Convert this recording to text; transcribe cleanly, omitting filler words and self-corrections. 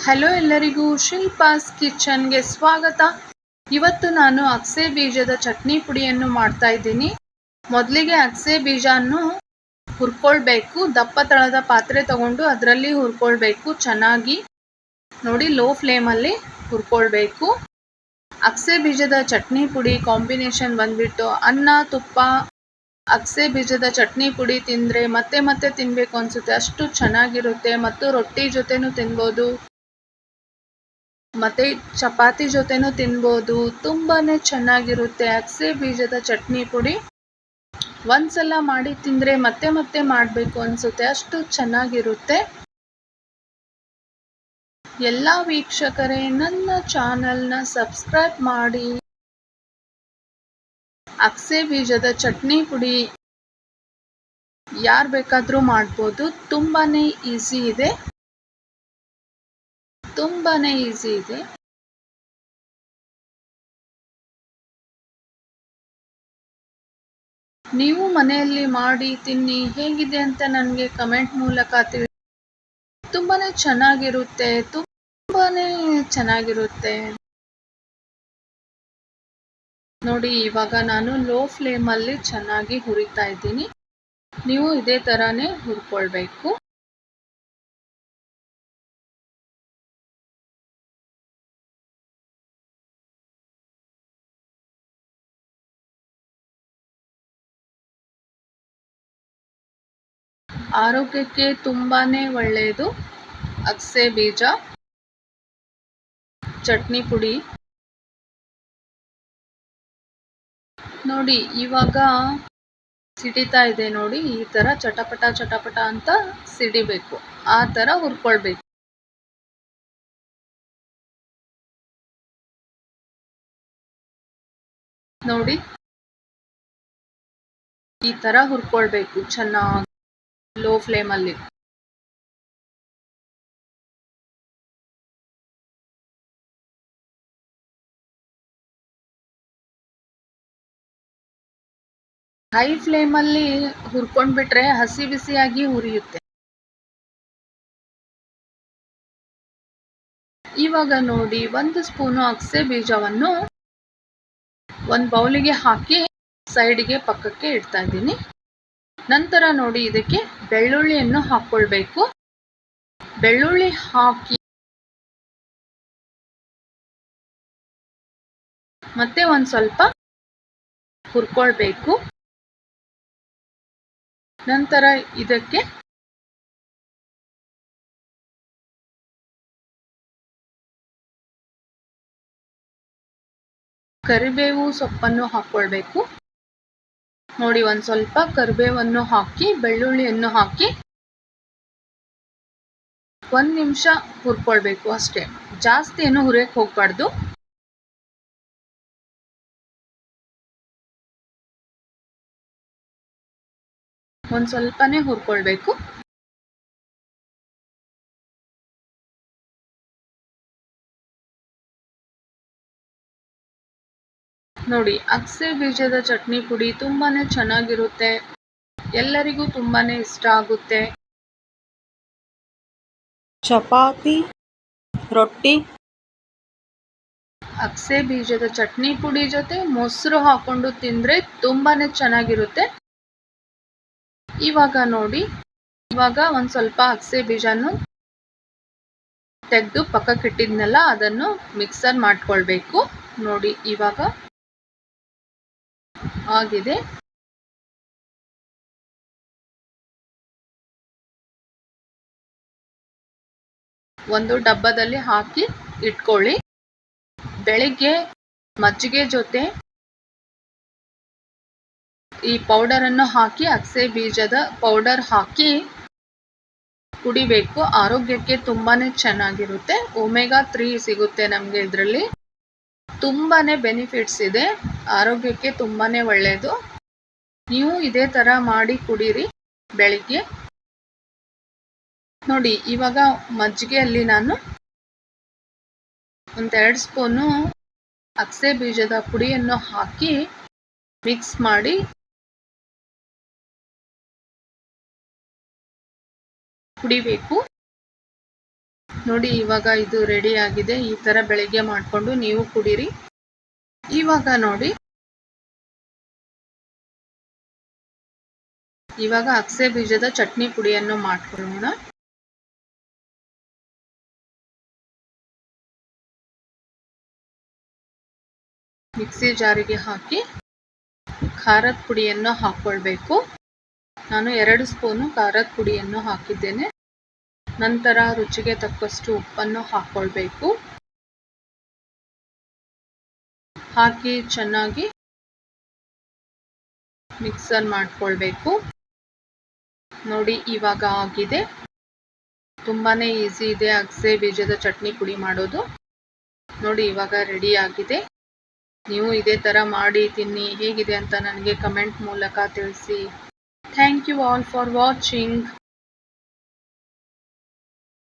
Hello ಎಲ್ಲರಿಗೂ ಶಿಲ್ಪಾಸ್ ಕಿಚನ್ಗೆ ಸ್ವಾಗತ. ಇವತ್ತು ನಾನು ಅಗಸೆ ಬೀಜದ ಚಟ್ನಿ ಪುಡಿಯನ್ನು ಮಾಡ್ತಾ ಇದ್ದೀನಿ. ಮೊದಲಿಗೆ ಅಗಸೆ ಬೀಜವನ್ನು ಹುರ್ಕೊಳ್ಬೇಕು. ದಪ್ಪ ತಳದ ಪಾತ್ರೆ ತಗೊಂಡು ಅದರಲ್ಲಿ ಹುರ್ಕೊಳ್ಬೇಕು ಚೆನ್ನಾಗಿ. ನೋಡಿ, ಲೋ ಫ್ಲೇಮಲ್ಲಿ ಹುರ್ಕೊಳ್ಬೇಕು. ಅಗಸೆ ಬೀಜದ ಚಟ್ನಿ ಪುಡಿ ಕಾಂಬಿನೇಷನ್ ಬಂದ್ಬಿಟ್ಟು ಅನ್ನ, ತುಪ್ಪ, ಅಗಸೆ ಬೀಜದ ಚಟ್ನಿ ಪುಡಿ ತಿಂದರೆ ಮತ್ತೆ ಮತ್ತೆ ತಿನ್ನಬೇಕು ಅನಿಸುತ್ತೆ, ಅಷ್ಟು ಚೆನ್ನಾಗಿರುತ್ತೆ. ಮತ್ತು ರೊಟ್ಟಿ ಜೊತೆನೂ ತಿನ್ಬೋದು, ಮತ್ತು ಚಪಾತಿ ಜೊತೆನೂ ತಿನ್ಬೋದು. ತುಂಬಾ ಚೆನ್ನಾಗಿರುತ್ತೆ ಅಗಸೆ ಬೀಜದ ಚಟ್ನಿ ಪುಡಿ. ಒಂದ್ಸಲ ಮಾಡಿ ತಿಂದರೆ ಮತ್ತೆ ಮತ್ತೆ ಮಾಡಬೇಕು ಅನಿಸುತ್ತೆ, ಅಷ್ಟು ಚೆನ್ನಾಗಿರುತ್ತೆ. ಎಲ್ಲ ವೀಕ್ಷಕರೇ ನನ್ನ ಚಾನಲ್ನ ಸಬ್ಸ್ಕ್ರೈಬ್ ಮಾಡಿ. ಅಗಸೆ ಬೀಜದ ಚಟ್ನಿ ಪುಡಿ ಯಾರು ಬೇಕಾದರೂ ಮಾಡ್ಬೋದು. ತುಂಬಾ ಈಸಿ ಇದೆ, ತುಂಬಾ ಈಸಿ ಇದೆ. ನೀವು ಮನೆಯಲ್ಲಿ ಮಾಡಿ ತಿನ್ನಿ, ಹೇಗಿದೆ ಅಂತ ನನಗೆ ಕಮೆಂಟ್ ಮೂಲಕ ತಿಳಿಸಿ. ತುಂಬಾ ಚೆನ್ನಾಗಿರುತ್ತೆ, ತುಂಬಾ ಚೆನ್ನಾಗಿರುತ್ತೆ. ನೋಡಿ, ಇವಾಗ ನಾನು ಲೋ ಫ್ಲೇಮಲ್ಲಿ ಚೆನ್ನಾಗಿ ಹುರಿತಾ ಇದ್ದೀನಿ. ನೀವು ಇದೇ ಥರನೇ ಹುರ್ಕೊಳ್ಬೇಕು. ಆರೋಗ್ಯಕ್ಕೆ ತುಂಬಾ ಒಳ್ಳೆಯದು ಅಗಸೆ ಬೀಜ ಚಟ್ನಿ ಪುಡಿ. ನೋಡಿ, ಇವಾಗ ಸಿಡಿತಾ ಇದೆ ನೋಡಿ, ಈ ಥರ ಚಟಪಟ ಚಟಪಟ ಅಂತ ಸಿಡಿಬೇಕು, ಆ ಥರ ಹುರ್ಕೊಳ್ಬೇಕು. ನೋಡಿ, ಈ ಥರ ಹುರ್ಕೊಳ್ಬೇಕು ಚೆನ್ನಾಗಿ ಲೋ ಫ್ಲೇಮಲ್ಲಿ. ಹೈ ಫ್ಲೇಮಲ್ಲಿ ಹುರ್ಕೊಂಡ್ಬಿಟ್ರೆ ಹಸಿ ಬಿಸಿಯಾಗಿ ಹುರಿಯುತ್ತೆ. ಇವಾಗ ನೋಡಿ, 1 ಸ್ಪೂನು ಅಗಸೆ ಬೀಜವನ್ನು ಒಂದು ಬೌಲಿಗೆ ಹಾಕಿ ಸೈಡಿಗೆ ಪಕ್ಕಕ್ಕೆ ಇಡ್ತಾ ಇದ್ದೀನಿ. ನಂತರ ನೋಡಿ, ಇದಕ್ಕೆ ಬೆಳ್ಳುಳ್ಳಿಯನ್ನು ಹಾಕ್ಕೊಳ್ಬೇಕು. ಬೆಳ್ಳುಳ್ಳಿ ಹಾಕಿ ಮತ್ತೆ ಒಂದು ಸ್ವಲ್ಪ ಹುರ್ಕೊಳ್ಬೇಕು. ನಂತರ ಇದಕ್ಕೆ ಕರಿಬೇವು ಸೊಪ್ಪನ್ನು ಹಾಕ್ಕೊಳ್ಬೇಕು. ನೋಡಿ, ಒಂದು ಸ್ವಲ್ಪ ಕರಿಬೇವನ್ನು ಹಾಕಿ ಬೆಳ್ಳುಳ್ಳಿಯನ್ನು ಹಾಕಿ 1 ನಿಮಿಷ ಹುರ್ಕೊಳ್ಬೇಕು ಅಷ್ಟೇ, ಜಾಸ್ತಿ ಏನು ಹುರಿಯಕ್ಕೆ ಹೋಗಬಾರ್ದು. ಒಂದು ಸ್ವಲ್ಪನೇ ಹುರ್ಕೊಳ್ಬೇಕು. ನೋಡಿ, ಅಗಸೆ ಬೀಜದ ಚಟ್ನಿ ಪುಡಿ ತುಂಬಾ ಚೆನ್ನಾಗಿರುತ್ತೆ, ಎಲ್ಲರಿಗೂ ತುಂಬಾ ಇಷ್ಟ ಆಗುತ್ತೆ. ಚಪಾತಿ, ರೊಟ್ಟಿ, ಅಗಸೆ ಬೀಜದ ಚಟ್ನಿ ಪುಡಿ ಜೊತೆ ಮೊಸರು ಹಾಕೊಂಡು ತಿಂದರೆ ತುಂಬಾ ಚೆನ್ನಾಗಿರುತ್ತೆ. ಇವಾಗ ನೋಡಿ, ಇವಾಗ ಒಂದು ಸ್ವಲ್ಪ ಅಗಸೆ ಬೀಜನು ತೆಗೆದು ಪಕ್ಕಕ್ಕೆ ಇಟ್ಟಿದ್ನಲ್ಲ, ಅದನ್ನು ಮಿಕ್ಸರ್ ಮಾಡ್ಕೊಳ್ಬೇಕು. ನೋಡಿ, ಇವಾಗ ಆಗಿದೆ. ಒಂದು ಡಬ್ಬದಲ್ಲಿ ಹಾಕಿ ಇಟ್ಕೊಳ್ಳಿ. ಬೆಳಿಗ್ಗೆ ಮಜ್ಜಿಗೆ ಜೊತೆ ಈ ಪೌಡರನ್ನು ಹಾಕಿ, ಅಗಸೆ ಬೀಜದ ಪೌಡರ್ ಹಾಕಿ ಕುಡಿಬೇಕು. ಆರೋಗ್ಯಕ್ಕೆ ತುಂಬಾ ಚೆನ್ನಾಗಿರುತ್ತೆ. ಒಮೆಗಾ 3 ಸಿಗುತ್ತೆ ನಮಗೆ ಇದರಲ್ಲಿ. ತುಂಬಾ ಬೆನಿಫಿಟ್ಸ್ ಇದೆ, ಆರೋಗ್ಯಕ್ಕೆ ತುಂಬಾ ಒಳ್ಳೆಯದು. ನೀವು ಇದೇ ಥರ ಮಾಡಿ ಕುಡೀರಿ ಬೆಳಿಗ್ಗೆ. ನೋಡಿ, ಇವಾಗ ಮಜ್ಜಿಗೆಯಲ್ಲಿ ನಾನು 2 ಸ್ಪೂನು ಅಗಸೆ ಬೀಜದ ಪುಡಿಯನ್ನು ಹಾಕಿ ಮಿಕ್ಸ್ ಮಾಡಿ ಕುಡಿಬೇಕು. ನೋಡಿ ಇವಾಗ ಇದು ರೆಡಿ ಆಗಿದೆ. ಈ ಥರ ಬೆಳಿಗ್ಗೆ ಮಾಡಿಕೊಂಡು ನೀವು ಕುಡೀರಿ. ಇವಾಗ ನೋಡಿ, ಇವಾಗ ಅಗಸೆ ಬೀಜದ ಚಟ್ನಿ ಪುಡಿಯನ್ನು ಮಾಡ್ಕೊಳ್ಳೋಣ. ಮಿಕ್ಸಿ ಜಾರಿಗೆ ಹಾಕಿ ಖಾರದ ಪುಡಿಯನ್ನು ಹಾಕ್ಕೊಳ್ಬೇಕು. ನಾನು 2 ಸ್ಪೂನು ಖಾರದ ಪುಡಿಯನ್ನು ಹಾಕಿದ್ದೇನೆ. ನಂತರ ರುಚಿಗೆ ತಕ್ಕಷ್ಟು ಉಪ್ಪನ್ನು ಹಾಕ್ಕೊಳ್ಬೇಕು. ಹಾಕಿ ಚೆನ್ನಾಗಿ ಮಿಕ್ಸರ್ ಮಾಡ್ಕೊಳ್ಬೇಕು. ನೋಡಿ ಇವಾಗ ಆಗಿದೆ. ತುಂಬಾನೇ ಈಸಿ ಇದೆ ಅಗಸೆ ಬೀಜದ ಚಟ್ನಿ ಪುಡಿ ಮಾಡೋದು. ನೋಡಿ ಇವಾಗ ರೆಡಿ ಆಗಿದೆ. ನೀವು ಇದೇ ಥರ ಮಾಡಿ ತಿನ್ನಿ. ಹೇಗಿದೆ ಅಂತ ನನಗೆ ಕಮೆಂಟ್ ಮೂಲಕ ತಿಳಿಸಿ. Thank you all for watching.